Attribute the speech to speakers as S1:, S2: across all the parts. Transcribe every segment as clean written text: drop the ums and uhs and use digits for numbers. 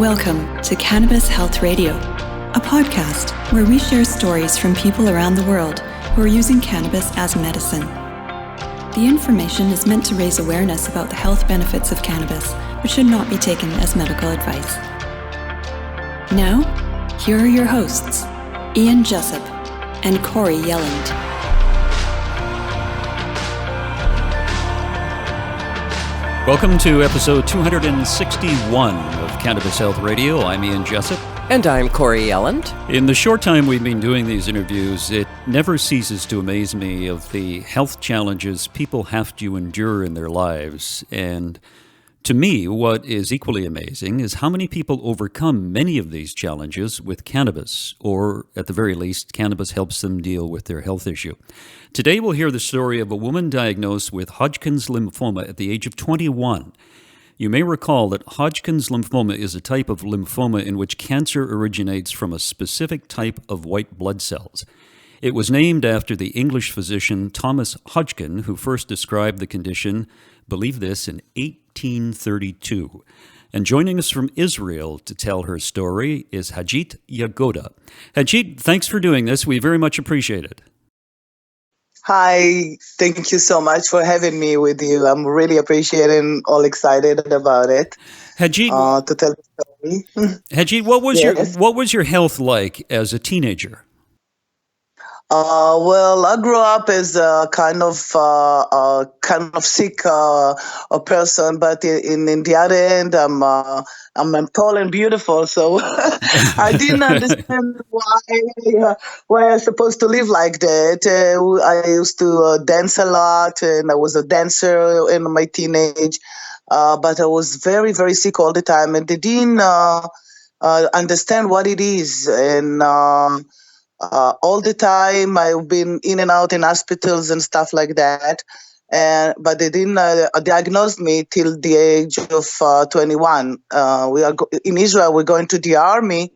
S1: Welcome to Cannabis Health Radio, a podcast where we share stories from people around the world who are using cannabis as medicine. The information is meant to raise awareness about the health benefits of cannabis, but should not be taken as medical advice. Now, here are your hosts, Ian Jessup and Corey Yelland.
S2: Welcome to episode 261 of Cannabis Health Radio. I'm Ian Jessup.
S3: And I'm Corey Yelland.
S2: In the short time we've been doing these interviews, it never ceases to amaze me of the health challenges people have to endure in their lives. And to me, what is equally amazing is how many people overcome many of these challenges with cannabis, or at the very least, cannabis helps them deal with their health issue. Today, we'll hear the story of a woman diagnosed with Hodgkin's lymphoma at the age of 21. You may recall that Hodgkin's lymphoma is a type of lymphoma in which cancer originates from a specific type of white blood cells. It was named after the English physician Thomas Hodgkin, who first described the condition, believe this, in 1832. And joining us from Israel to tell her story is Hagit Yagoda. Hagit, thanks for doing this. We very much appreciate it.
S4: Hi, thank you so much for having me with you. I'm really appreciating, all excited about it.
S2: Hagit,
S4: to tell the story.
S2: Hagit, what was your health like as a teenager?
S4: Well, I grew up as a kind of sick a person, but in the other end, I'm tall and beautiful, so I didn't understand why I'm supposed to live like that. I used to dance a lot, and I was a dancer in my teenage, but I was very, very sick all the time, and they didn't understand what it is, and all the time I've been in and out in hospitals and stuff like that, but they didn't diagnose me till the age of 21. In Israel. We're going to the army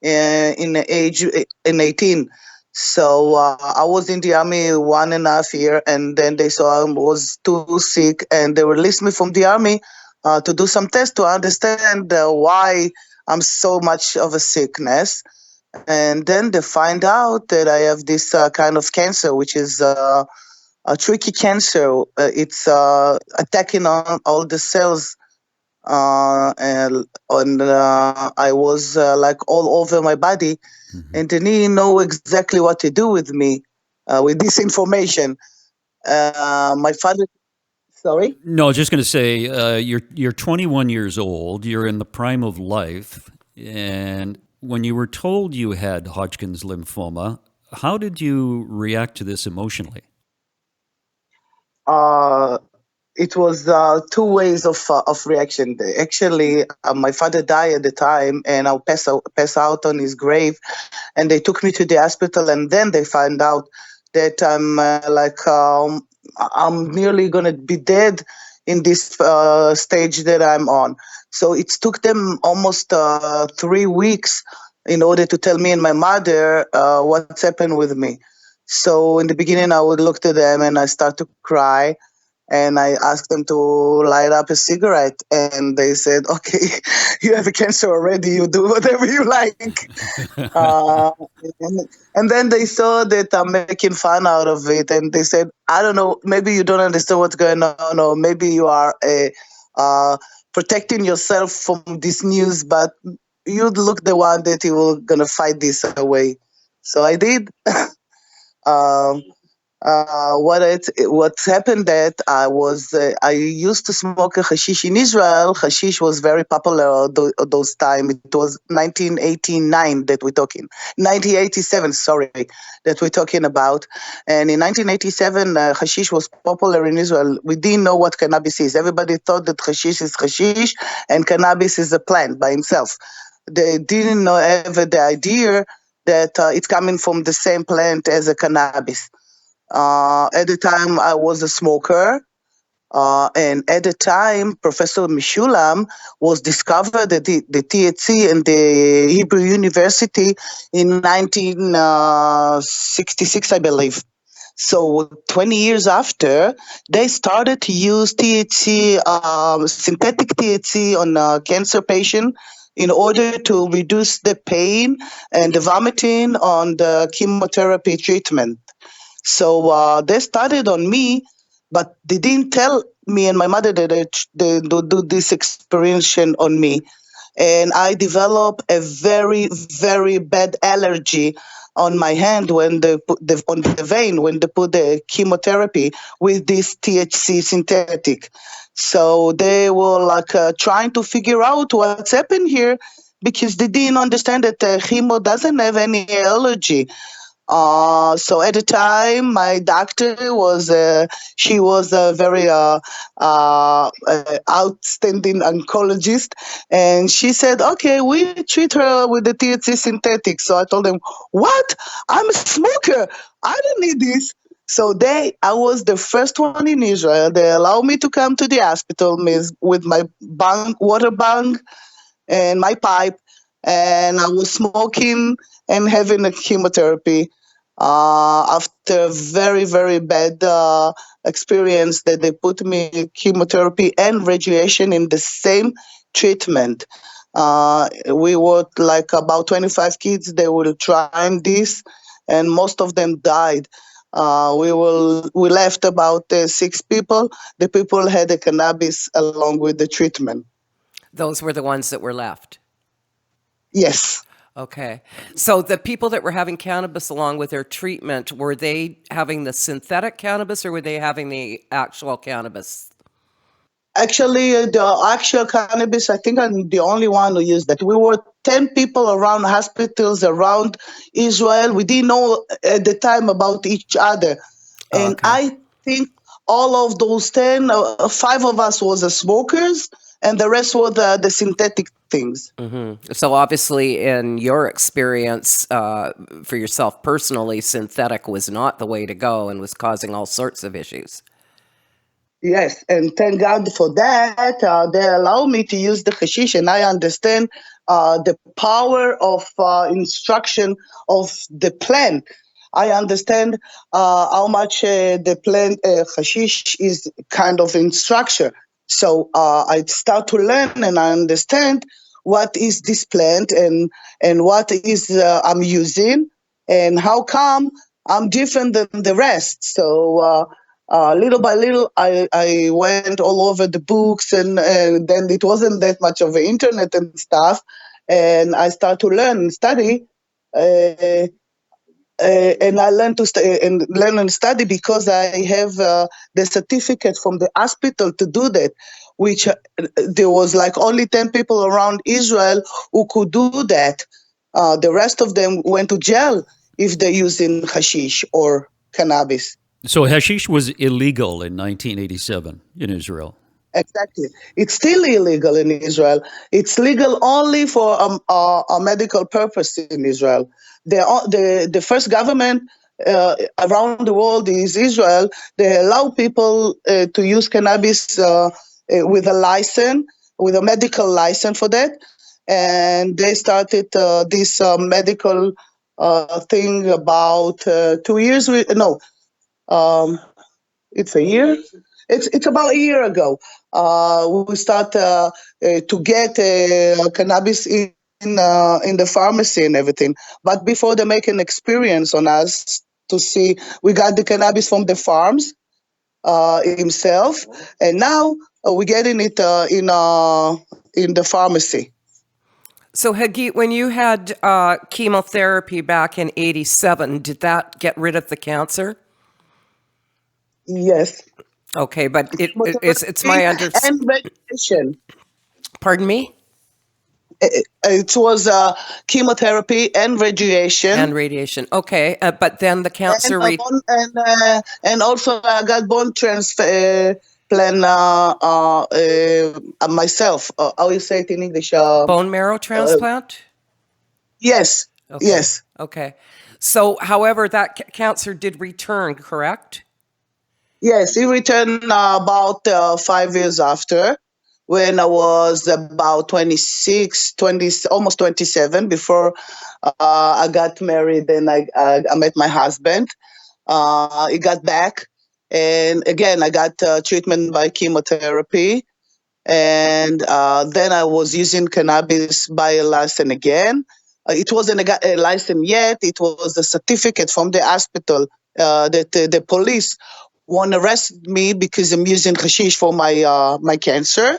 S4: in 18. So I was in the army 1.5 years, and then they saw I was too sick, and they released me from the army to do some tests to understand why I'm so much of a sickness. And then they find out that I have this kind of cancer, which is a tricky cancer. It's attacking on all the cells, and I was like all over my body, and they didn't know exactly what to do with me with this information. My father. Sorry?
S2: No, I was just going to say, you're 21 years old. You're in the prime of life, and when you were told you had Hodgkin's lymphoma, how did you react to this emotionally?
S4: It was two ways of reaction. Actually, my father died at the time, and I'll pass out on his grave, and they took me to the hospital, and then they found out that I'm nearly going to be dead in this stage that I'm on. So it took them almost 3 weeks in order to tell me and my mother what's happened with me. So in the beginning, I would look to them and I start to cry, and I asked them to light up a cigarette, and they said, "Okay, you have a cancer already. You do whatever you like." And then they saw that I'm making fun out of it, and they said, "I don't know, maybe you don't understand what's going on, or maybe you are protecting yourself from this news, but you'd look the one that you were going to fight this away." So I did. What happened that I used to smoke a hashish in Israel. Hashish was very popular at those time. It was 1989 that we're talking. 1987, sorry, that we're talking about. And in 1987, hashish was popular in Israel. We didn't know what cannabis is. Everybody thought that hashish is hashish and cannabis is a plant by himself. They didn't have the idea that it's coming from the same plant as a cannabis. At the time, I was a smoker, and at the time, Professor Mishulam was discovered that the THC in the Hebrew University in 1966, I believe. So 20 years after, they started to use THC, synthetic THC on a cancer patient in order to reduce the pain and the vomiting on the chemotherapy treatment. So they started on me, but they didn't tell me and my mother that they do this experimentation on me. And I developed a very, very bad allergy on my hand when they put on the vein when they put the chemotherapy with this THC synthetic. So they were like trying to figure out what's happened here because they didn't understand that chemo doesn't have any allergy. So at the time, my doctor she was a very outstanding oncologist, and she said, "Okay, we treat her with the THC synthetic." So I told them, "What? I'm a smoker. I don't need this." So I was the first one in Israel. They allowed me to come to the hospital with my water bong and my pipe, and I was smoking and having a chemotherapy. After very, very bad experience that they put me chemotherapy and radiation in the same treatment. We were like about 25 kids. They were trying this, and most of them died. We left about 6 people. The people had the cannabis along with the treatment.
S3: Those were the ones that were left.
S4: Yes.
S3: Okay. So the people that were having cannabis along with their treatment, were they having the synthetic cannabis or were they having the actual cannabis?
S4: Actually, the actual cannabis, I think I'm the only one who used that. We were 10 people around hospitals around Israel. We didn't know at the time about each other. And
S3: Okay.
S4: I think all of those 10, 5 of us was the smokers, and the rest were the synthetic things.
S3: So obviously, in your experience, for yourself personally, synthetic was not the way to go and was causing all sorts of issues.
S4: Yes, and thank God for that. They allow me to use the hashish, and I understand the power of instruction of the plant. I understand how much the plant hashish is kind of in structure. So I start to learn, and I understand what is this plant and what is I'm using, and how come I'm different than the rest. So. Little by little, I went all over the books, and then it wasn't that much of the internet and stuff. And I started to learn and study, and I learned to learn and study because I have the certificate from the hospital to do that. Which there was like only 10 people around Israel who could do that. The rest of them went to jail if they're using hashish or cannabis.
S2: So hashish was illegal in 1987 in Israel.
S4: Exactly. It's still illegal in Israel. It's legal only for a medical purpose in Israel. The first government around the world is Israel. They allow people to use cannabis with a license, with a medical license for that. And they started this medical thing about 2 years. It's a year. It's about a year ago. We start to get cannabis in the pharmacy and everything. But before they make an experience on us to see, we got the cannabis from the farms himself, and now we're getting it in the pharmacy.
S3: So Hagit, when you had chemotherapy back in 87, did that get rid of the cancer?
S4: Yes.
S3: Okay, but it's my
S4: and radiation.
S3: Pardon me?
S4: It was chemotherapy and radiation.
S3: And radiation. Okay, but then the cancer...
S4: And also I got bone transplant myself. How you say it in English?
S3: Bone marrow transplant?
S4: Yes.
S3: Okay.
S4: Yes.
S3: Okay. So, however, that cancer did return, correct?
S4: Yes, it returned about 5 years after, when I was about 26, 20, almost 27, before I got married and I met my husband. He got back, and again, I got treatment by chemotherapy. And then I was using cannabis by a license again. It wasn't a license yet. It was a certificate from the hospital that the police want to arrest me because I'm using hashish for my cancer,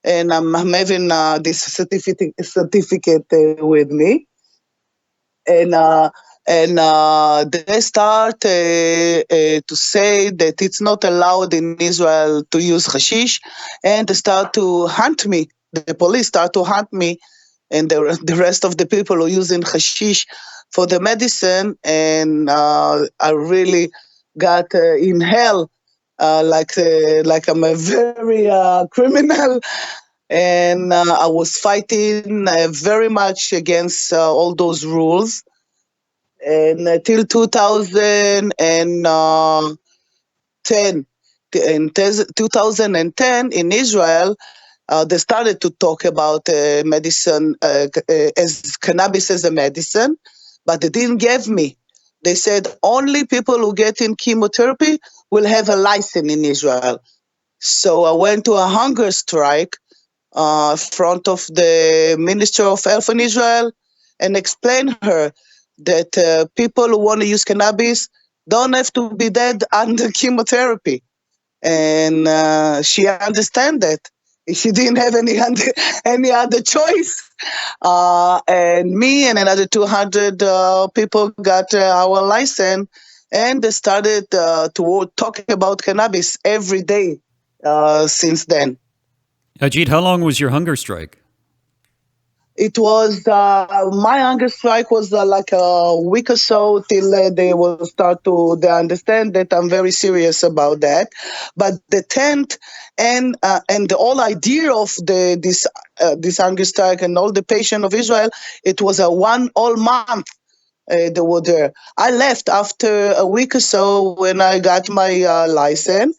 S4: and I'm having this certificate with me, and they start to say that it's not allowed in Israel to use hashish, and they start to hunt me. The police start to hunt me, and the rest of the people who are using hashish for the medicine, and I really got in hell, like I'm a very criminal, and I was fighting very much against all those rules. And till 2010, in 2010 in Israel, they started to talk about medicine as cannabis as a medicine, but they didn't give me. They said only people who get in chemotherapy will have a license in Israel. So I went to a hunger strike front of the Minister of Health in Israel and explained her that people who want to use cannabis don't have to be dead under chemotherapy. And she understand that. She didn't have any other choice. And me and another 200 people got our license, and they started to talk about cannabis every day since then.
S2: Hagit, how long was your hunger strike?
S4: It was my hunger strike was like a week or so till they will start to they understand that I'm very serious about that. But the tent and the whole idea of this hunger strike and all the patient of Israel, it was a one all month. They were there. I left after a week or so when I got my license.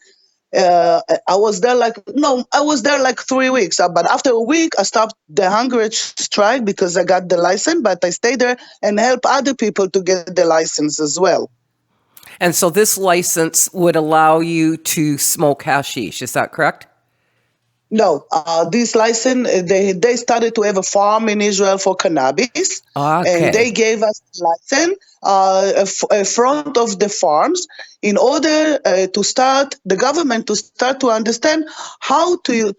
S4: I was there I was there like 3 weeks. But after a week, I stopped the hunger strike because I got the license. But I stayed there and help other people to get the license as well.
S3: And so this license would allow you to smoke hashish. Is that correct?
S4: No, this license, they started to have a farm in Israel for cannabis.
S3: Okay.
S4: And they gave us license in front of the farms in order to start, the government to start to understand how to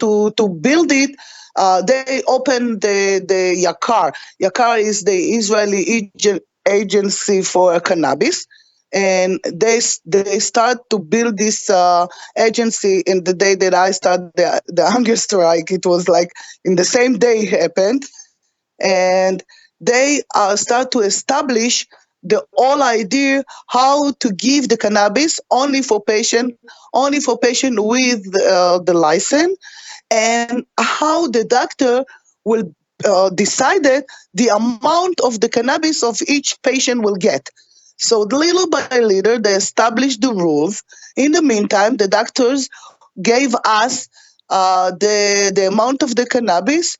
S4: build it. They opened the Yakar. Yakar is the Israeli agency for cannabis. And they start to build this agency in the day that I started the hunger strike. It was like in the same day it happened, and they start to establish the whole idea how to give the cannabis only for patient with the license, and how the doctor will decided the amount of the cannabis of each patient will get. So little by little, they established the rules. In the meantime, the doctors gave us the amount of the cannabis.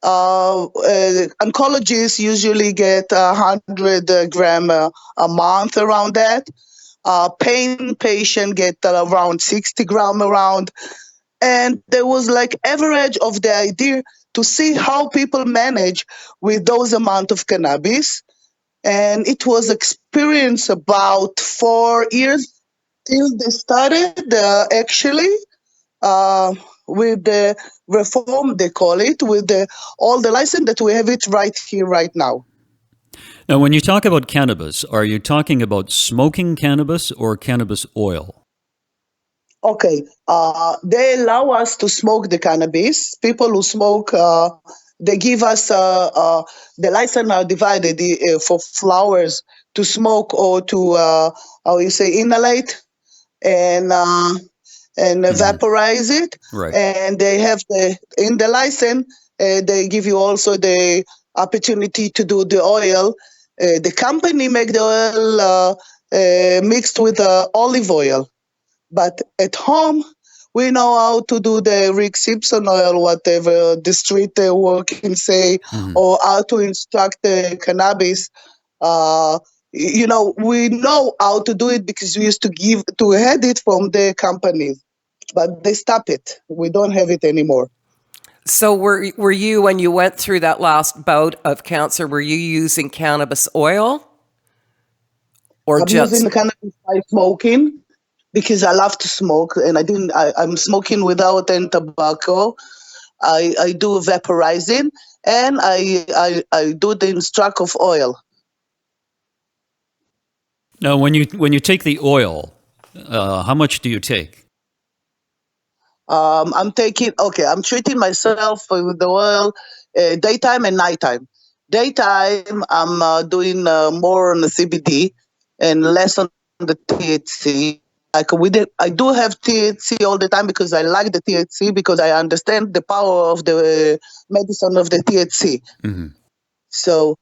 S4: Oncologists usually get 100 gram a month around that. Pain patient get around 60 gram around. And there was like average of the idea to see how people manage with those amount of cannabis. And it was experience about 4 years till they started actually with the reform, they call it, with all the license that we have it right here, right now.
S2: Now, when you talk about cannabis, are you talking about smoking cannabis or cannabis oil?
S4: Okay, they allow us to smoke the cannabis. People who smoke, they give us the license are divided for flowers to smoke or to how you say inhalate and vaporize it.
S2: Right.
S4: And they have in the license they give you also the opportunity to do the oil. The company make the oil mixed with olive oil. But at home, we know how to do the Rick Simpson oil, whatever the street work can say, or how to instruct the cannabis. We know how to do it because we used to had it from the companies. but they stop it. We don't have it anymore.
S3: So were you, when you went through that last bout of cancer, were you using cannabis oil? Or
S4: I'm
S3: just
S4: using the cannabis by smoking because I love to smoke, and I'm smoking without any tobacco. I do vaporizing, and I do the instruct of oil.
S2: Now, when you take the oil, how much do you take?
S4: I'm treating myself with the oil daytime and nighttime. Daytime, I'm doing more on the CBD and less on the THC. I do have THC all the time because I like the THC because I understand the power of the medicine of the THC.
S2: Mm-hmm.
S4: So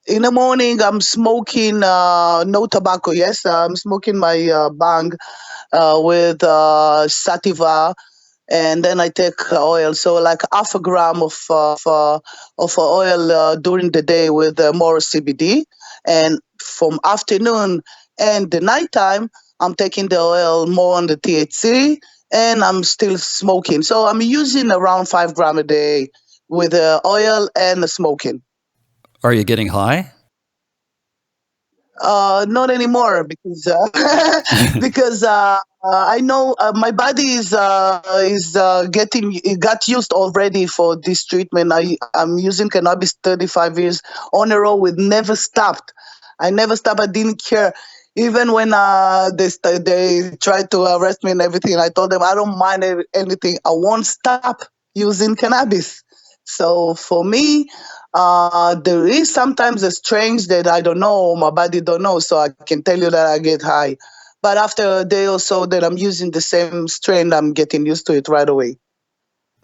S4: in the morning, I'm smoking no tobacco. Yes, I'm smoking my bang with sativa, and then I take oil. So like half a gram of oil during the day with more CBD, and from afternoon and the nighttime, I'm taking the oil more on the THC, and I'm still smoking. So I'm using around 5 grams a day with oil and the smoking.
S2: Are you getting high?
S4: Not anymore because I know my body is getting it got used already for this treatment. I'm using cannabis 35 years on a row with never stopped. I never stopped. I didn't care. Even when they tried to arrest me and everything, I told them I don't mind anything. I won't stop using cannabis. So for me, there is sometimes a strange that I don't know, my body don't know, so I can tell you that I get high. But after a day or so that I'm using the same strain, I'm getting used to it right away.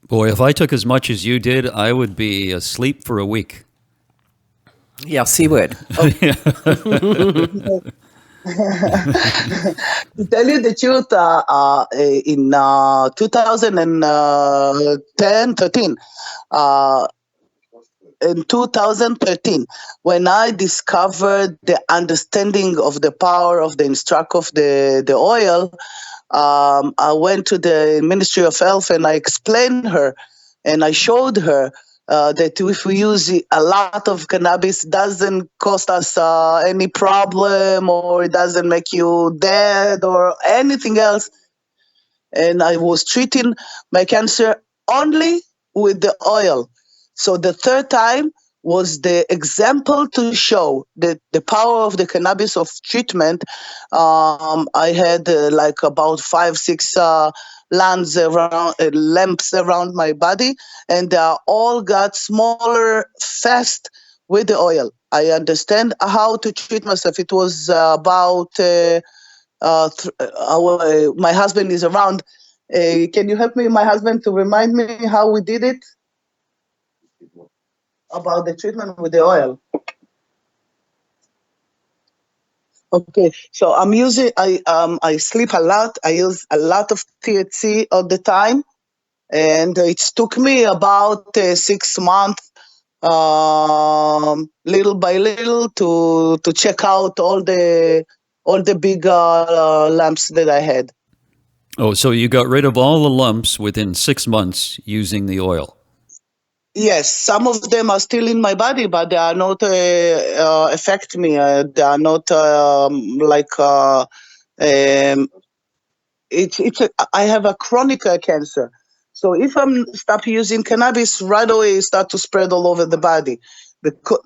S2: Boy, if I took as much as you did, I would be asleep for a week.
S3: yes, he would.
S4: To tell you the truth, in 2010, 13, in 2013, when I discovered the understanding of the power of the instruct of the oil, I went to the Ministry of Health and I explained her and I showed her that if we use a lot of cannabis, doesn't cost us any problem, or it doesn't make you dead or anything else. And I was treating my cancer only with the oil. So the third time was the example to show the power of the cannabis of treatment. I had like about 5, 6 lamps around my body, and they all got smaller fast with the oil. I understand how to treat myself. It was about my husband is around. Can you help me, my husband, to remind me how we did it about the treatment with the oil? Okay, so I sleep a lot. I use a lot of THC all the time, and it took me about 6 months, little by little, to check out all the big lamps that I had.
S2: Oh, so you got rid of all the lumps within 6 months using the oil.
S4: Yes, some of them are still in my body, but they are not affect me. They are not I have a chronic cancer. So if I'm stop using cannabis, right away it start to spread all over the body.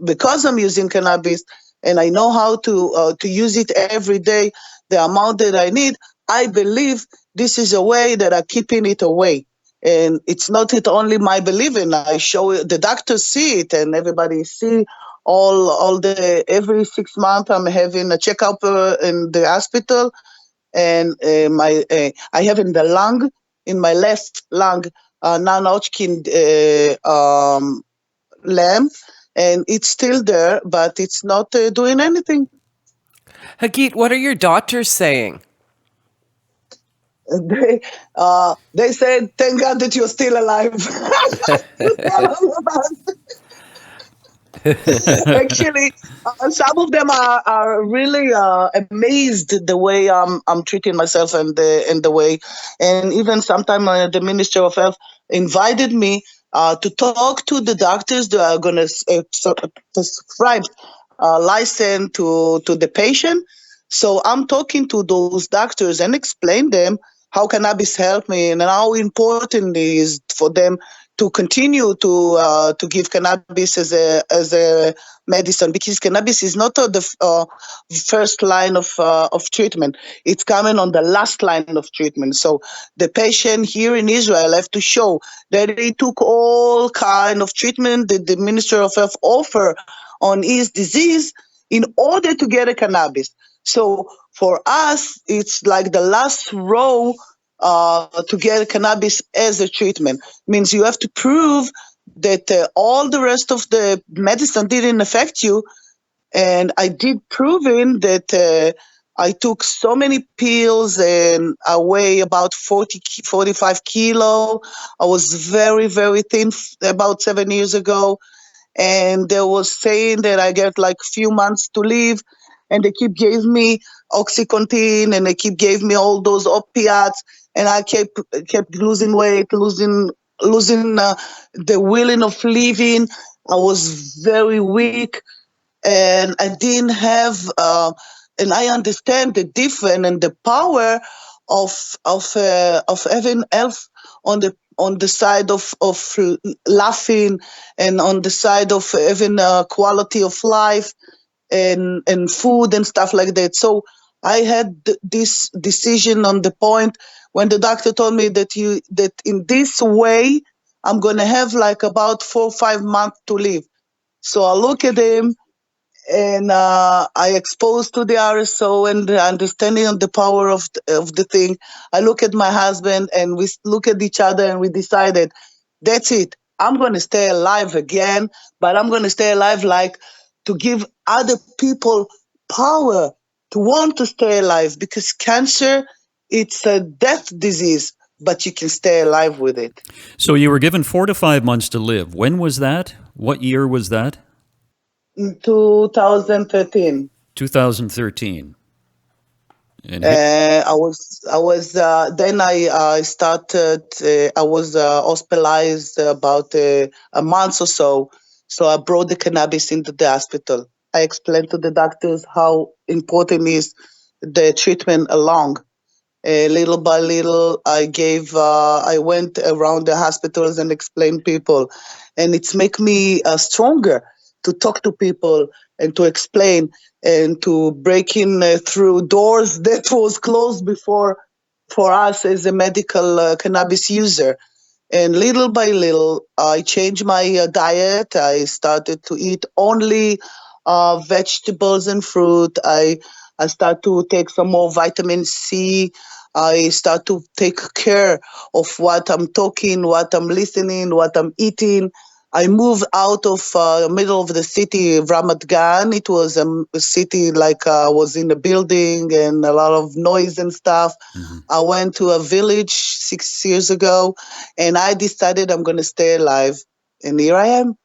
S4: Because I'm using cannabis and I know how to use it every day, the amount that I need, I believe this is a way that I'm keeping it away. And it's not it only my believing. I show it, the doctors see it, and everybody see all the every 6 months I'm having a checkup in the hospital, and I have in the lung, in my left lung, non-Hodgkin lamp, and it's still there, but it's not doing anything.
S3: Hagit, what are your doctors saying?
S4: They said, "Thank God that you're still alive." Actually, some of them are really amazed the way I'm treating myself and the way, and even sometimes the Minister of Health invited me to talk to the doctors that are going to prescribe license to the patient. So I'm talking to those doctors and explain them how cannabis help me and how important it is for them to continue to give cannabis as a medicine, because cannabis is not the first line of treatment. It's coming on the last line of treatment. So the patient here in Israel have to show that he took all kind of treatment that the Minister of Health offer on his disease in order to get a cannabis. So for us, it's like the last row to get cannabis as a treatment. Means you have to prove that all the rest of the medicine didn't affect you. And I did proving that I took so many pills and I weigh about 45 kilo. I was very, very thin about 7 years ago. And they was saying that I get like few months to live, and they keep gave me Oxycontin and they keep gave me all those opiates, and I kept losing weight, losing the willing of living. I was very weak, and I didn't have, and I understand the difference and the power of having health on the side of laughing, and on the side of having a quality of life and food and stuff like that. So I had this decision on the point when the doctor told me that in this way I'm gonna have like about 4 or 5 months to live. So I look at him, and I exposed to the RSO and the understanding of the power of the thing. I look at my husband and we look at each other and we decided, that's it. I'm going to stay alive again, but I'm going to stay alive like to give other people power to want to stay alive, because cancer, it's a death disease, but you can stay alive with it.
S2: So you were given 4 to 5 months to live. When was that? What year was that?
S4: In 2013.
S2: 2013. And
S4: Then I started, I was hospitalized about a month or so. So I brought the cannabis into the hospital. I explained to the doctors how important is the treatment along. Little by little, I went around the hospitals and explained people, and it's make me stronger to talk to people and to explain and to break in through doors that was closed before for us as a medical cannabis user. And little by little, I changed my diet. I started to eat only vegetables and fruit. I start to take some more vitamin C. I start to take care of what I'm talking, what I'm listening, what I'm eating. I moved out of middle of the city, Ramat Gan. It was a city like was in a building and a lot of noise and stuff.
S2: mm-hmm.
S4: I went to a village 6 years ago, and I decided I'm going to stay alive. And here I am.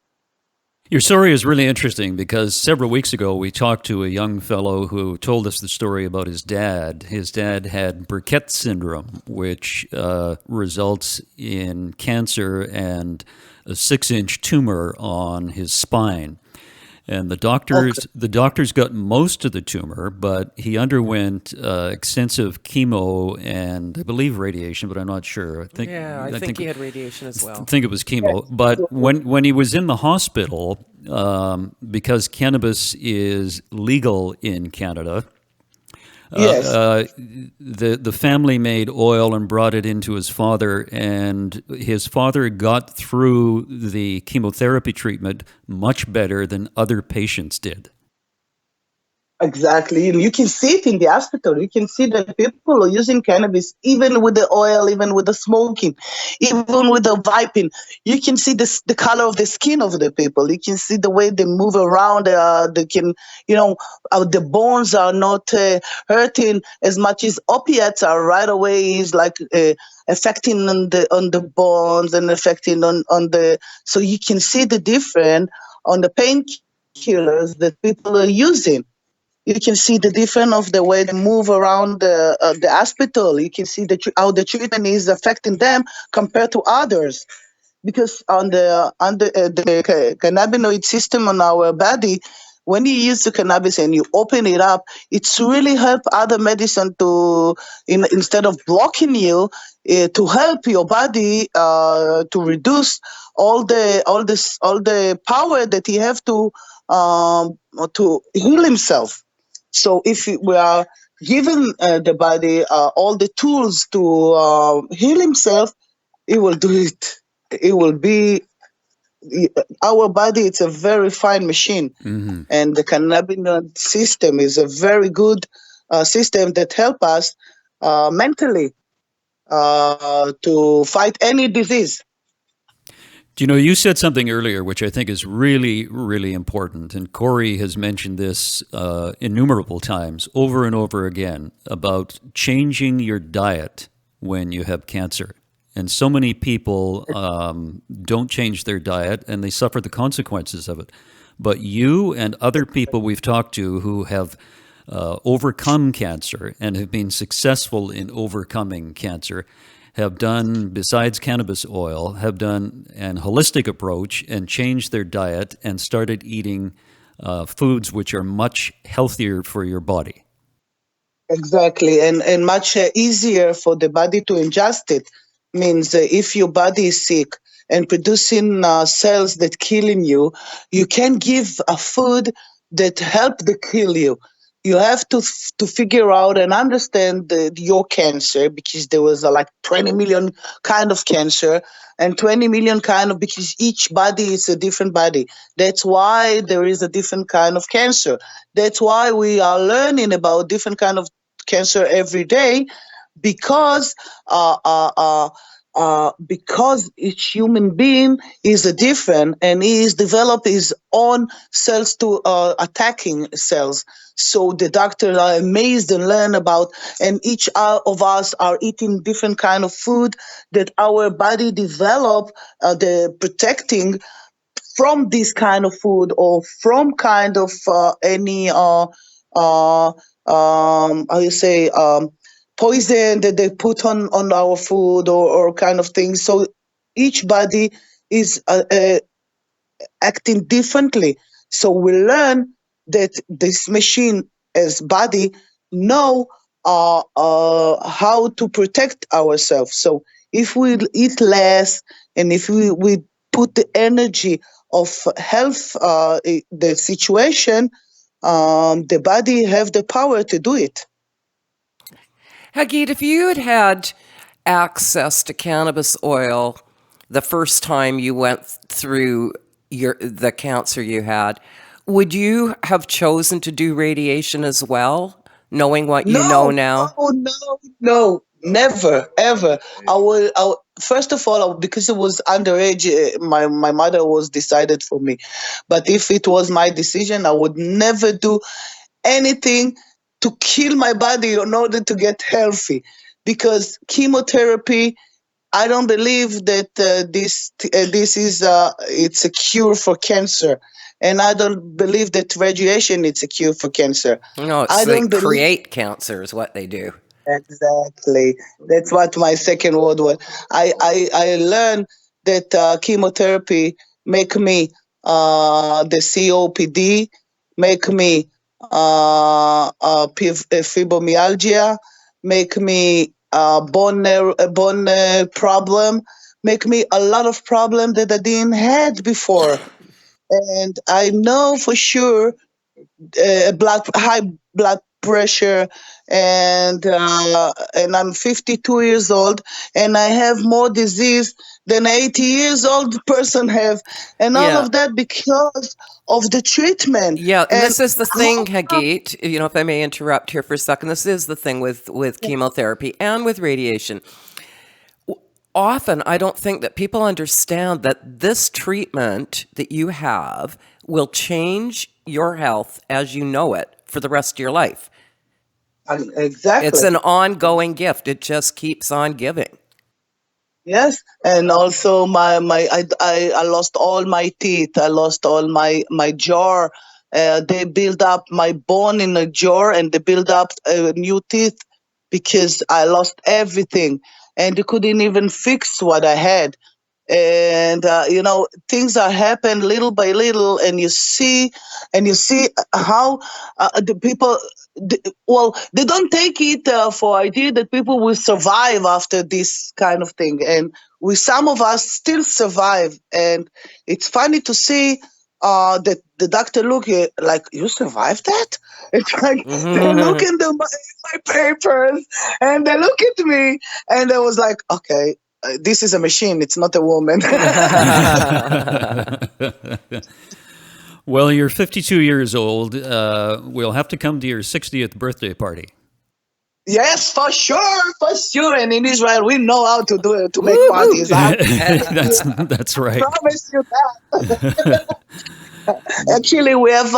S2: Your story is really interesting because several weeks ago we talked to a young fellow who told us the story about his dad. His dad had Burkitt syndrome, which results in cancer and a 6-inch tumor on his spine. And the doctors got most of the tumor, but he underwent extensive chemo and I believe radiation, but I'm not sure.
S3: I think he had radiation as well.
S2: I think it was chemo. But when he was in the hospital, because cannabis is legal in Canada,
S4: Yes.
S2: the family made oil and brought it into his father, and his father got through the chemotherapy treatment much better than other patients did.
S4: Exactly. You can see it in the hospital. You can see that people are using cannabis, even with the oil, even with the smoking, even with the vaping. You can see the color of the skin of the people. You can see the way they move around. They can, the bones are not hurting as much as opiates are right away. Is like affecting on the bones and affecting on the. So you can see the difference on the painkillers that people are using. You can see the difference of the way they move around the hospital. You can see how the treatment is affecting them compared to others. Because the cannabinoid system on our body, when you use the cannabis and you open it up, it's really help other medicine instead of blocking you, to help your body to reduce all the power that he have to heal himself. So if we are giving the body all the tools to heal himself, it will do it. It will be our body. It's a very fine machine, and the cannabinoid system is a very good system that help us mentally to fight any disease.
S2: Do you know, you said something earlier which I think is really, really important, and Corey has mentioned this innumerable times, over and over again, about changing your diet when you have cancer. And so many people don't change their diet, and they suffer the consequences of it. But you and other people we've talked to who have overcome cancer and have been successful in overcoming cancer have done, besides cannabis oil, have done an holistic approach and changed their diet and started eating foods which are much healthier for your body.
S4: Exactly, and much easier for the body to ingest it. Means if your body is sick and producing cells that killing you, you can give a food that help to kill you. You have to figure out and understand your cancer, because there was like 20 million kind of cancer and 20 million kind of, because each body is a different body. That's why there is a different kind of cancer. That's why we are learning about different kind of cancer every day, because because each human being is a different, and he is developed his own cells to attacking cells. So the doctors are amazed and learn about, and each of us are eating different kind of food that our body develop the protecting from this kind of food, or from kind of any how you say poison that they put on our food, or kind of thing. So each body is acting differently. So we learn that this machine as body know how to protect ourselves. So if we eat less, and if we put the energy of health the situation, the body have the power to do it.
S3: Hagit, if you had had access to cannabis oil the first time you went through the cancer you had, would you have chosen to do radiation as well, knowing what you know now?
S4: No, never, ever. First of all, because it was underage, my mother was decided for me. But if it was my decision, I would never do anything to kill my body in order to get healthy. Because chemotherapy, I don't believe that this is it's a cure for cancer, and I don't believe that radiation is a cure for cancer.
S3: No,
S4: I
S3: they
S4: don't believe
S3: create cancer is what they do.
S4: exactly. That's what my second word was. I learned that chemotherapy make me the COPD, make me fibromyalgia, make me bone problem, make me a lot of problem that I didn't had before. And I know for sure high blood pressure, and I'm 52 years old, and I have more disease than 80 years old person have, and all
S3: Yeah.
S4: of that because of the treatment.
S3: Yeah, and
S4: And
S3: this is the thing, Hagit, if I may interrupt here for a second. This is the thing with chemotherapy and with radiation. Often, I don't think that people understand that this treatment that you have will change your health as you know it for the rest of your life.
S4: exactly.
S3: It's an ongoing gift. It just keeps on giving.
S4: Yes, and also I lost all my teeth. I lost all my jaw. They build up my bone in the jaw, and they build up new teeth because I lost everything, and they couldn't even fix what I had. And things are happen little by little, and you see how the people they don't take it for idea that people will survive after this kind of thing, and we some of us still survive, and it's funny to see that the doctor look at, like, you survived that. It's like they look in my papers, and they look at me, and I was like, okay, this is a machine. It's not a woman.
S2: Well, you're 52 years old. We'll have to come to your 60th birthday party.
S4: Yes, for sure. And in Israel, we know how to do it, to make parties.
S2: That's right.
S4: I promise you that. Actually, we have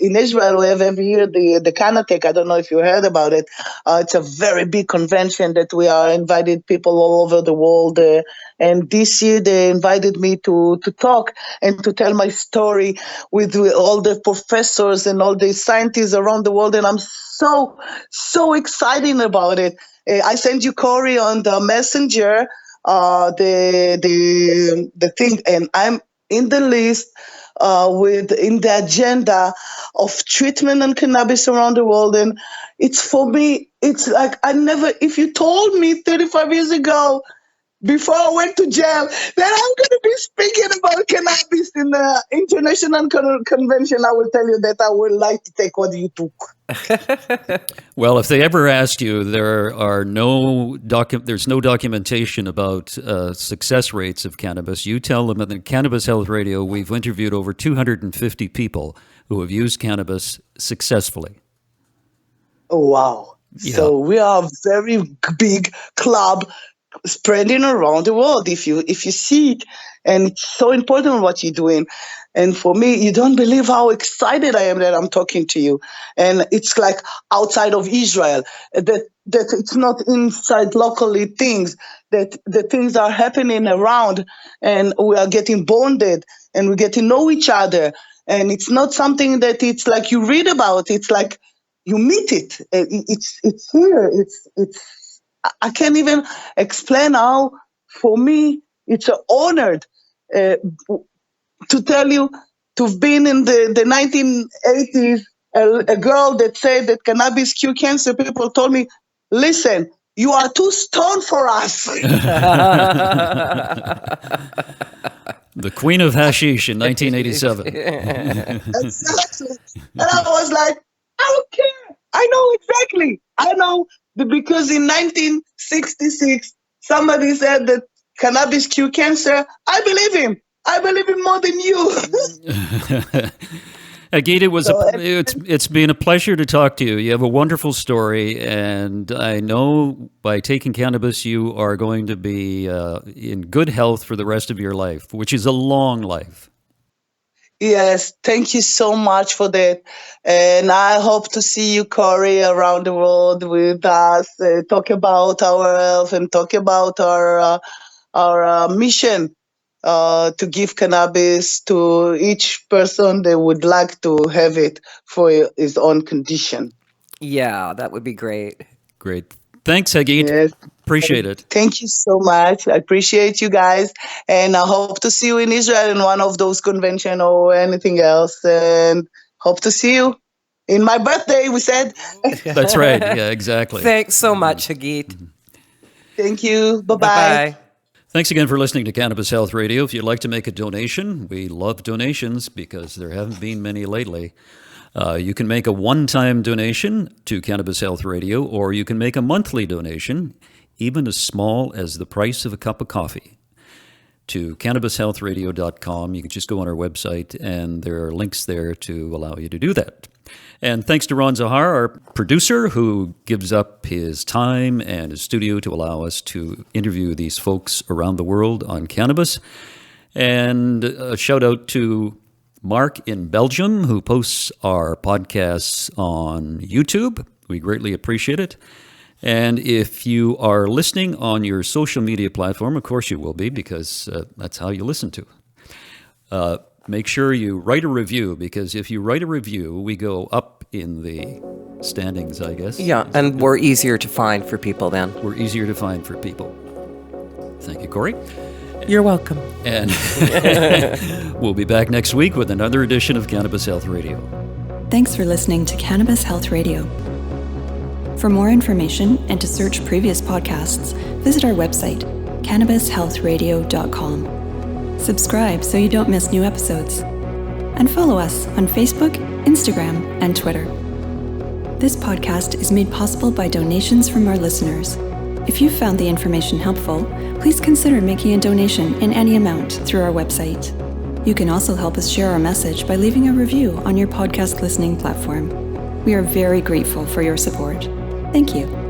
S4: in Israel, we have every year the Cannabis. I don't know if you heard about it. It's a very big convention that we are invited people all over the world. And this year they invited me to talk and to tell my story with all the professors and all the scientists around the world. And I'm so excited about it. I sent you, Corey, on the messenger, the thing, and I'm in the list in the agenda of treatment and cannabis around the world. And it's, for me, it's like, if you told me 35 years ago, before I went to jail, that I'm going to be speaking about cannabis in the international convention, I will tell you that I would like to take what you took.
S2: Well, if they ever asked you, there's no documentation about success rates of cannabis. You tell them at the Cannabis Health Radio, we've interviewed over 250 people who have used cannabis successfully.
S4: Oh, wow. Yeah. So we are a very big club spreading around the world if you see it, and it's so important what you're doing. And for me, you don't believe how excited I am that I'm talking to you. And it's like outside of Israel, that it's not inside locally things, that the things are happening around, and we are getting bonded, and we get to know each other. And it's not something that it's like you read about, it's like you meet it. It's here. It's I can't even explain how, for me, it's an honor to tell you, to have been in the 1980s, a girl that said that cannabis cure cancer. People told me, listen, you are too stoned for us.
S2: The Queen of Hashish in 1987.
S4: Exactly. And I was like, I don't care. I know exactly. I know because in 1966, somebody said that cannabis cure cancer. I believe him. I believe him more than you.
S2: Hagit, it's been a pleasure to talk to you. You have a wonderful story, and I know by taking cannabis, you are going to be in good health for the rest of your life, which is a long life.
S4: Yes, thank you so much for that. And I hope to see you, Corey, around the world with us, talk about our health and talk about our mission to give cannabis to each person that would like to have it for his own condition.
S3: Yeah, that would be great.
S2: Great. Thanks, Hagit.
S4: Yes.
S2: Appreciate it.
S4: Thank you so much. I appreciate you guys. And I hope to see you in Israel in one of those conventions or anything else. And hope to see you in my birthday, we said.
S2: That's right. Yeah, exactly.
S3: Thanks so much, Hagit.
S4: Thank you. Bye-bye.
S3: Bye-bye.
S2: Thanks again for listening to Cannabis Health Radio. If you'd like to make a donation, we love donations because there haven't been many lately. You can make a one-time donation to Cannabis Health Radio, or you can make a monthly donation, even as small as the price of a cup of coffee, to cannabishealthradio.com. You can just go on our website, and there are links there to allow you to do that. And thanks to Ron Zahar, our producer, who gives up his time and his studio to allow us to interview these folks around the world on cannabis. And a shout out to Mark in Belgium, who posts our podcasts on YouTube. We greatly appreciate it. And if you are listening on your social media platform, of course you will be, because that's how you listen to it. Make sure you write a review, because if you write a review, we go up in the standings, I guess.
S3: Yeah, and we're easier to find for people then.
S2: We're easier to find for people. Thank you, Corey.
S3: You're welcome.
S2: And we'll be back next week with another edition of Cannabis Health Radio.
S1: Thanks for listening to Cannabis Health Radio. For more information and to search previous podcasts, visit our website, cannabishealthradio.com. Subscribe so you don't miss new episodes. And follow us on Facebook, Instagram, and Twitter. This podcast is made possible by donations from our listeners. If you found the information helpful, please consider making a donation in any amount through our website. You can also help us share our message by leaving a review on your podcast listening platform. We are very grateful for your support. Thank you.